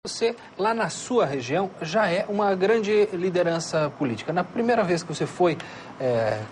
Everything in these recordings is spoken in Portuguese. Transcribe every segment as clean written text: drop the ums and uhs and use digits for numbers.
Você, lá na sua região, já é uma grande liderança política. Na primeira vez que você foi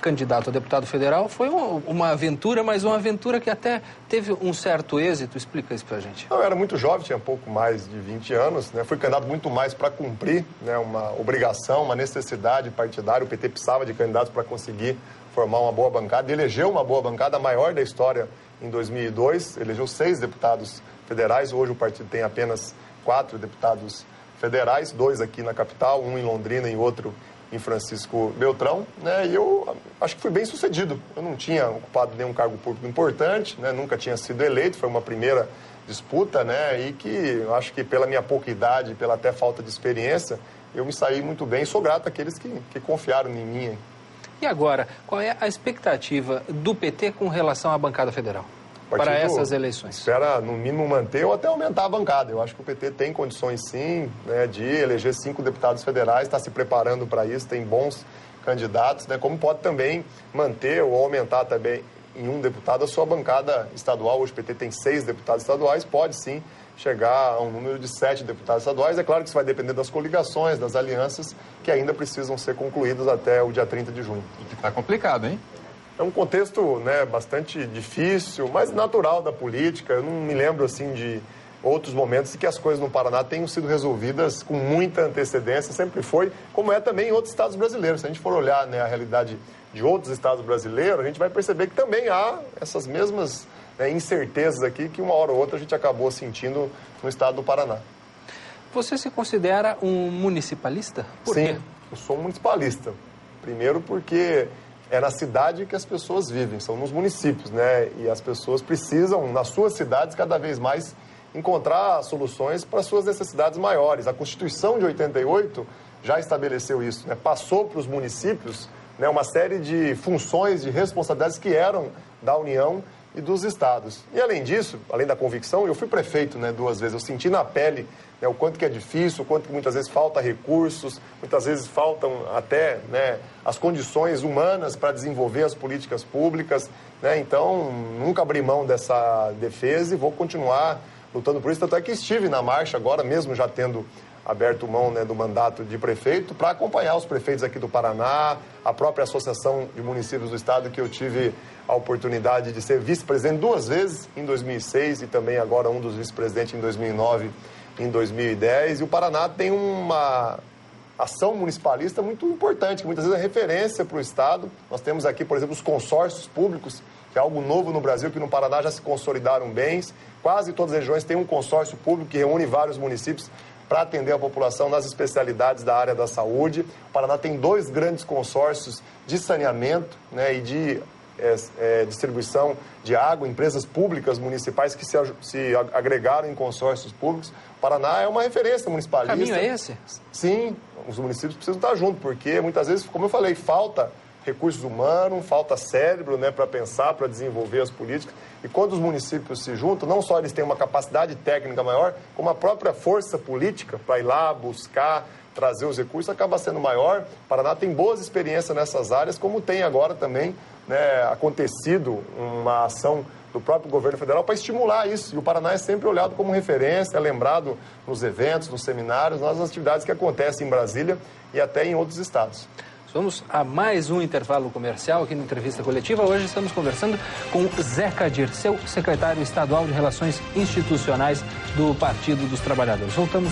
candidato a deputado federal, foi uma aventura, mas uma aventura que até teve um certo êxito. Explica isso pra gente. Eu era muito jovem, tinha pouco mais de 20 anos, né? Fui candidato muito mais para cumprir, né, uma obrigação, uma necessidade partidária. O PT precisava de candidatos para conseguir formar uma boa bancada. Elegeu uma boa bancada, a maior da história em 2002. Elegeu 6 deputados federais. Hoje o partido tem apenas 4 deputados federais, 2 aqui na capital, um em Londrina e outro em Francisco Beltrão, né? E eu acho que fui bem sucedido. Eu não tinha ocupado nenhum cargo público importante, né? Nunca tinha sido eleito, foi uma primeira disputa, né? E que eu acho que pela minha pouca idade, pela até falta de experiência, eu me saí muito bem. Sou grato àqueles que confiaram em mim. E agora, qual é a expectativa do PT com relação à bancada federal? Para essas eleições? Espera, no mínimo, manter ou até aumentar a bancada. Eu acho que o PT tem condições, sim, né, de eleger 5 deputados federais, está se preparando para isso, tem bons candidatos, né, como pode também manter ou aumentar também em um deputado a sua bancada estadual. Hoje o PT tem 6 deputados estaduais, pode sim chegar a um número de 7 deputados estaduais. É claro que isso vai depender das coligações, das alianças, que ainda precisam ser concluídas até o dia 30 de junho. Está complicado, hein? É um contexto, né, bastante difícil, mas natural da política. Eu não me lembro assim de outros momentos em que as coisas no Paraná tenham sido resolvidas com muita antecedência. Sempre foi, como é também em outros estados brasileiros. Se a gente for olhar, né, a realidade de outros estados brasileiros, a gente vai perceber que também há essas mesmas, né, incertezas aqui que uma hora ou outra a gente acabou sentindo no estado do Paraná. Você se considera um municipalista? Por quê? Sim, eu sou um municipalista. Primeiro porque é na cidade que as pessoas vivem, são nos municípios, né? E as pessoas precisam, nas suas cidades, cada vez mais encontrar soluções para suas necessidades maiores. A Constituição de 88 já estabeleceu isso, né? Passou para os municípios, né, uma série de funções, de responsabilidades que eram da União e dos estados. E além disso, além da convicção, eu fui prefeito, né, 2 vezes. Eu senti na pele, né, o quanto que é difícil, o quanto que muitas vezes falta recursos, muitas vezes faltam até, né, as condições humanas para desenvolver as políticas públicas, né? Então, nunca abri mão dessa defesa e vou continuar lutando por isso. Tanto é que estive na marcha agora, mesmo já tendo aberto mão, né, do mandato de prefeito, para acompanhar os prefeitos aqui do Paraná, a própria Associação de Municípios do Estado, que eu tive a oportunidade de ser vice-presidente 2 vezes, em 2006, e também agora um dos vice-presidentes em 2009 e em 2010. E o Paraná tem uma ação municipalista muito importante, que muitas vezes é referência para o Estado. Nós temos aqui, por exemplo, os consórcios públicos, que é algo novo no Brasil, que no Paraná já se consolidaram bem. Quase todas as regiões têm um consórcio público que reúne vários municípios para atender a população nas especialidades da área da saúde. O Paraná tem 2 grandes consórcios de saneamento, né, e de distribuição de água, empresas públicas municipais que se agregaram em consórcios públicos. O Paraná é uma referência municipalista. O caminho é esse? Sim, os municípios precisam estar juntos, porque muitas vezes, como eu falei, falta recursos humanos, falta cérebro, né, para pensar, para desenvolver as políticas. E quando os municípios se juntam, não só eles têm uma capacidade técnica maior, como a própria força política para ir lá buscar, trazer os recursos, acaba sendo maior. O Paraná tem boas experiências nessas áreas, como tem agora também, né, acontecido uma ação do próprio governo federal para estimular isso. E o Paraná é sempre olhado como referência, é lembrado nos eventos, nos seminários, nas atividades que acontecem em Brasília e até em outros estados. Vamos a mais um intervalo comercial aqui na Entrevista Coletiva. Hoje estamos conversando com Zeca Dirceu, secretário estadual de Relações Institucionais do Partido dos Trabalhadores. Voltamos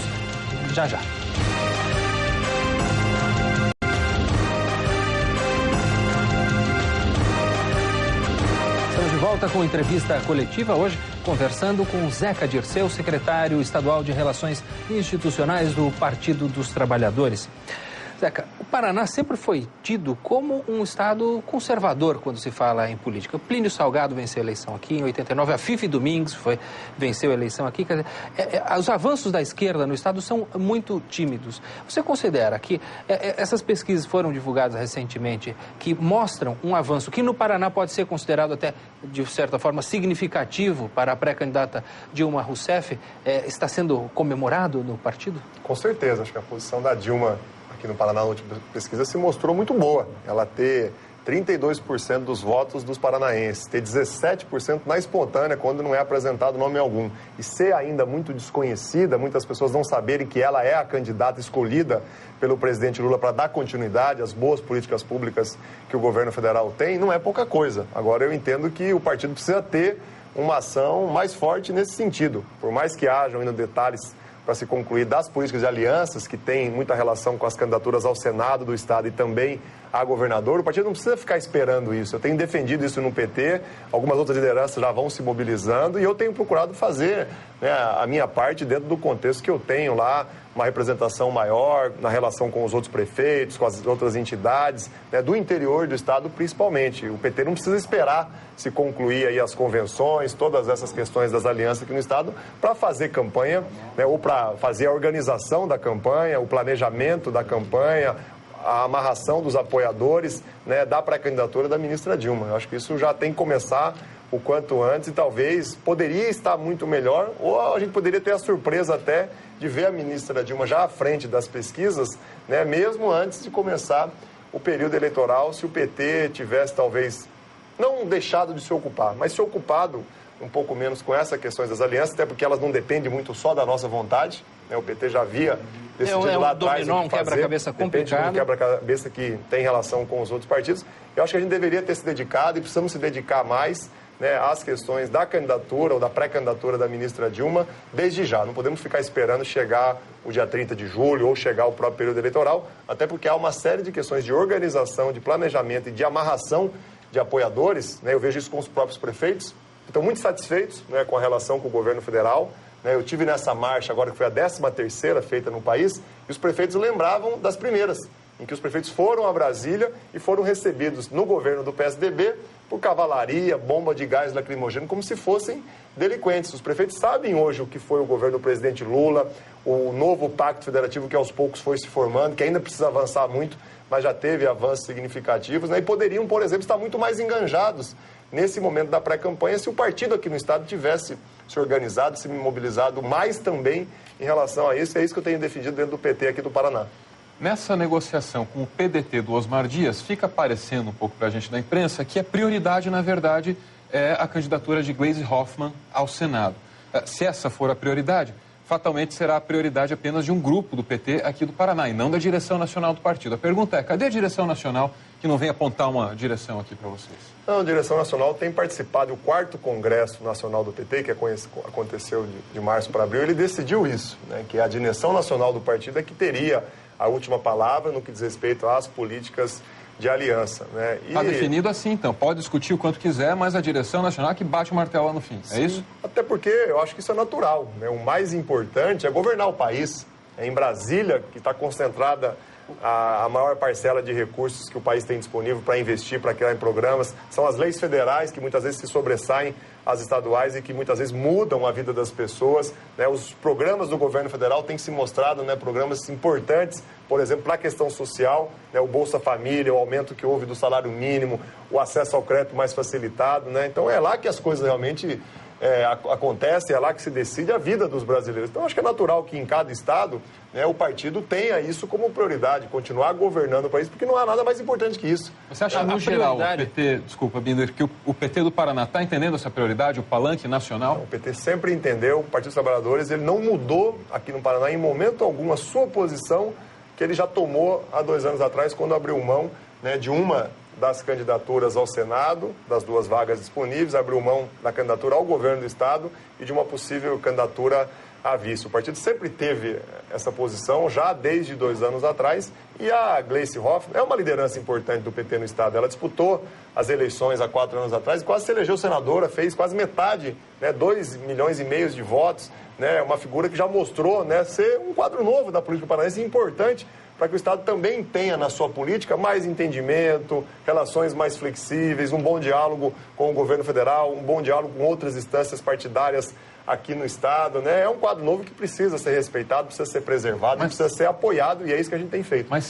já já. Estamos de volta com Entrevista Coletiva, hoje conversando com Zeca Dirceu, secretário estadual de Relações Institucionais do Partido dos Trabalhadores. Zeca, o Paraná sempre foi tido como um estado conservador quando se fala em política. Plínio Salgado venceu a eleição aqui em 89, a Fifi Domingues venceu a eleição aqui. Quer dizer, os avanços da esquerda no estado são muito tímidos. Você considera que essas pesquisas foram divulgadas recentemente, que mostram um avanço que no Paraná pode ser considerado até, de certa forma, significativo para a pré-candidata Dilma Rousseff, está sendo comemorado no partido? Com certeza, acho que a posição da Dilma aqui no Paraná, na última pesquisa, se mostrou muito boa. Ela ter 32% dos votos dos paranaenses, ter 17% na espontânea, quando não é apresentado nome algum, e ser ainda muito desconhecida, muitas pessoas não saberem que ela é a candidata escolhida pelo presidente Lula para dar continuidade às boas políticas públicas que o governo federal tem, não é pouca coisa. Agora, eu entendo que o partido precisa ter uma ação mais forte nesse sentido, por mais que hajam ainda detalhes para se concluir das políticas de alianças, que tem muita relação com as candidaturas ao Senado do Estado e também a governador, o partido não precisa ficar esperando isso. Eu tenho defendido isso no PT, algumas outras lideranças já vão se mobilizando e eu tenho procurado fazer, né, a minha parte dentro do contexto que eu tenho lá, uma representação maior na relação com os outros prefeitos, com as outras entidades, né, do interior do Estado principalmente. O PT não precisa esperar se concluir aí as convenções, todas essas questões das alianças aqui no Estado, para fazer campanha, né, ou para fazer a organização da campanha, o planejamento da campanha, a amarração dos apoiadores, né, da pré-candidatura da ministra Dilma. Eu acho que isso já tem que começar o quanto antes e talvez poderia estar muito melhor, ou a gente poderia ter a surpresa até de ver a ministra Dilma já à frente das pesquisas, né, mesmo antes de começar o período eleitoral, se o PT tivesse talvez não deixado de se ocupar, mas se ocupado um pouco menos com essas questões das alianças, até porque elas não dependem muito só da nossa vontade, né, o PT já havia decidido lá atrás um quebra-cabeça complicado. Depende de um quebra-cabeça que tem relação com os outros partidos. Eu acho que a gente deveria ter se dedicado e precisamos se dedicar mais, né, às questões da candidatura ou da pré-candidatura da ministra Dilma desde já. Não podemos ficar esperando chegar o dia 30 de julho ou chegar o próprio período eleitoral, até porque há uma série de questões de organização, de planejamento e de amarração de apoiadores, né, eu vejo isso com os próprios prefeitos, que estão muito satisfeitos, né, com a relação com o governo federal. Eu tive nessa marcha agora, que foi a 13ª feita no país, e os prefeitos lembravam das primeiras, em que os prefeitos foram a Brasília e foram recebidos no governo do PSDB por cavalaria, bomba de gás lacrimogêneo, como se fossem delinquentes. Os prefeitos sabem hoje o que foi o governo do presidente Lula, o novo pacto federativo que aos poucos foi se formando, que ainda precisa avançar muito, mas já teve avanços significativos, né? E poderiam, por exemplo, estar muito mais enganjados nesse momento da pré-campanha se o partido aqui no Estado tivesse se organizado, se mobilizado mais também em relação a isso. É isso que eu tenho defendido dentro do PT aqui do Paraná. Nessa negociação com o PDT do Osmar Dias, fica parecendo um pouco para a gente da imprensa que a prioridade, na verdade, é a candidatura de Gleisi Hoffmann ao Senado. Se essa for a prioridade, fatalmente será a prioridade apenas de um grupo do PT aqui do Paraná e não da direção nacional do partido. A pergunta é, cadê a direção nacional que não vem apontar uma direção aqui para vocês? Não, a direção nacional tem participado do 4º Congresso Nacional do PT, que aconteceu de março para abril. Ele decidiu isso, né, que a direção nacional do partido é que teria a última palavra no que diz respeito às políticas de aliança, né? Está definido assim, então. Pode discutir o quanto quiser, mas a direção nacional é que bate o martelo lá no fim. Sim, é isso? Até porque eu acho que isso é natural, né? O mais importante é governar o país. É em Brasília que está concentrada a maior parcela de recursos que o país tem disponível para investir, para criar em programas. São as leis federais que muitas vezes se sobressaem às estaduais e que muitas vezes mudam a vida das pessoas, né? Os programas do governo federal têm se mostrado, né, programas importantes, por exemplo, para a questão social, né, o Bolsa Família, o aumento que houve do salário mínimo, o acesso ao crédito mais facilitado, né? Então é lá que as coisas realmente acontece, é lá que se decide a vida dos brasileiros. Então, acho que é natural que em cada estado, né, o partido tenha isso como prioridade, continuar governando o país, porque não há nada mais importante que isso. Você acha que, no geral, o PT, desculpa, Binder, que o PT do Paraná está entendendo essa prioridade, o palanque nacional? Não, o PT sempre entendeu, o Partido dos Trabalhadores, ele não mudou aqui no Paraná, em momento algum, a sua posição que ele já tomou há 2 anos atrás, quando abriu mão, né, de uma das candidaturas ao Senado, das 2 vagas disponíveis, abriu mão da candidatura ao governo do Estado e de uma possível candidatura a vice. O partido sempre teve essa posição, já desde 2 anos atrás, e a Gleisi Hoffmann é uma liderança importante do PT no Estado. Ela disputou as eleições há 4 anos atrás e quase se elegeu senadora, fez quase metade, né, 2,5 milhões de votos, né, uma figura que já mostrou, né, ser um quadro novo da política paranaense importante, para que o Estado também tenha na sua política mais entendimento, relações mais flexíveis, um bom diálogo com o governo federal, um bom diálogo com outras instâncias partidárias aqui no Estado, né? É um quadro novo que precisa ser respeitado, precisa ser preservado, precisa ser apoiado, e é isso que a gente tem feito. Mas